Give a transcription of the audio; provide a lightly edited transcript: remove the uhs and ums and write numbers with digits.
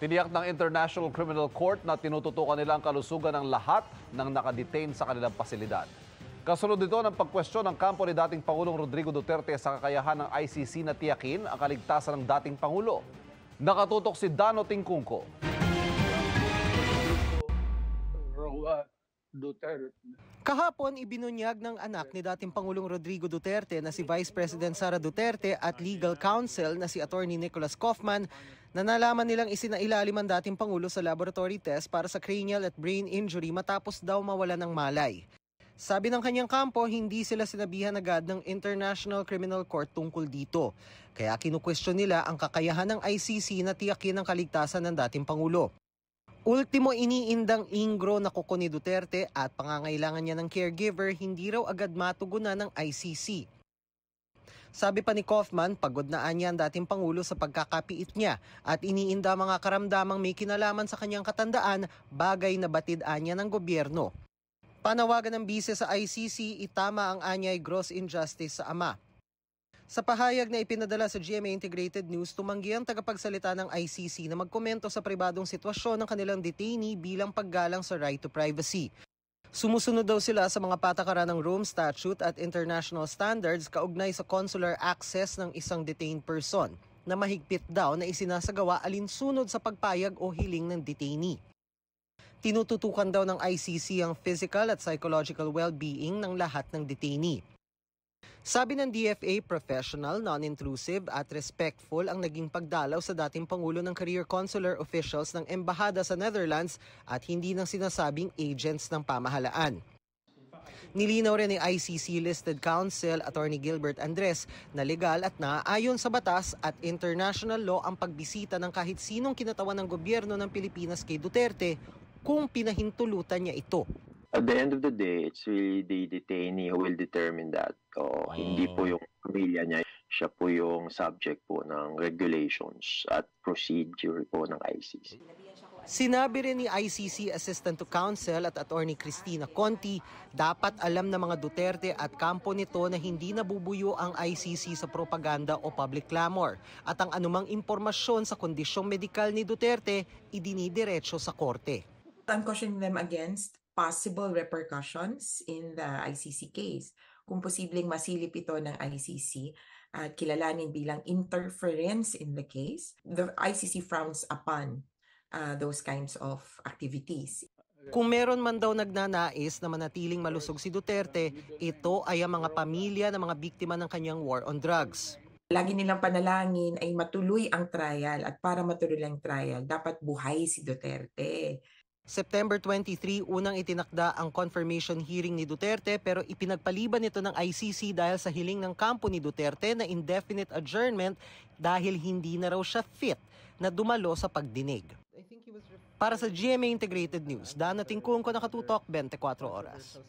Tiniyak ng International Criminal Court na tinututukan nila ang kalusugan ng lahat ng nakadetain sa kanilang pasilidad. Kasunod dito ng pagkwestiyon ng kampo ni dating Pangulong Rodrigo Duterte sa kakayahan ng ICC na tiyakin ang kaligtasan ng dating Pangulo. Nakatutok si Dano Tingkungko. Kahapon, ibinunyag ng anak ni dating Pangulong Rodrigo Duterte na si Vice President Sara Duterte at legal counsel na si Attorney Nicholas Kaufman na nalaman nilang isinailalim ang dating Pangulo sa laboratory test para sa cranial at brain injury matapos daw mawala ng malay. Sabi ng kanyang kampo, hindi sila sinabihan agad ng International Criminal Court tungkol dito. Kaya kinukwestiyon nila ang kakayahan ng ICC na tiyakin ang kaligtasan ng dating Pangulo. Ultimo, iniindang ingro na kuko ni Duterte at pangangailangan niya ng caregiver, hindi raw agad matugunan ng ICC. Sabi pa ni Kaufman, pagod na anya ang dating Pangulo sa pagkakapiit niya at iniinda mga karamdamang may kinalaman sa kanyang katandaan, bagay na batid anya ng gobyerno. Panawagan ng bise sa ICC, itama ang anyay gross injustice sa ama. Sa pahayag na ipinadala sa GMA Integrated News, tumanggi ang tagapagsalita ng ICC na magkomento sa pribadong sitwasyon ng kanilang detainee bilang paggalang sa right to privacy. Sumusunod daw sila sa mga patakaran ng Rome Statute at international standards kaugnay sa consular access ng isang detained person na mahigpit daw na isinasagawa alinsunod sa pagpayag o hiling ng detainee. Tinututukan daw ng ICC ang physical at psychological well-being ng lahat ng detainee. Sabi ng DFA, professional, non-intrusive at respectful ang naging pagdalaw sa dating Pangulo ng career consular officials ng Embahada sa Netherlands at hindi ng sinasabing agents ng pamahalaan. Nilinaw rin ni ICC-listed counsel Attorney Gilbert Andres na legal at naaayon sa batas at international law ang pagbisita ng kahit sinong kinatawan ng gobyerno ng Pilipinas kay Duterte kung pinahintulutan niya ito. At the end of the day, it's really the detainee who will determine that. Hindi po yung pamilya niya. Siya po yung subject po ng regulations at procedure po ng ICC. Sinabi rin ni ICC Assistant to Counsel at Attorney Cristina Conti, dapat alam ng mga Duterte at kampo nito na hindi nabubuyo ang ICC sa propaganda o public clamor at ang anumang impormasyon sa kondisyong medikal ni Duterte idinidiretso sa korte. I'm cautioning them against possible repercussions in the ICC case. Kung posibleng masilip ito ng ICC at kilalanin bilang interference in the case, the ICC frowns upon those kinds of activities. Kung meron man daw nagnanais na manatiling malusog si Duterte, ito ay ang mga pamilya ng mga biktima ng kanyang war on drugs. Lagi nilang panalangin ay matuloy ang trial at para matuloy ang trial, dapat buhay si Duterte. September 23, unang itinakda ang confirmation hearing ni Duterte pero ipinagpaliban ito ng ICC dahil sa hiling ng kampo ni Duterte na indefinite adjournment dahil hindi na raw siya fit na dumalo sa pagdinig. Para sa GMA Integrated News, Dano Tingkungko, nakatutok 24 oras.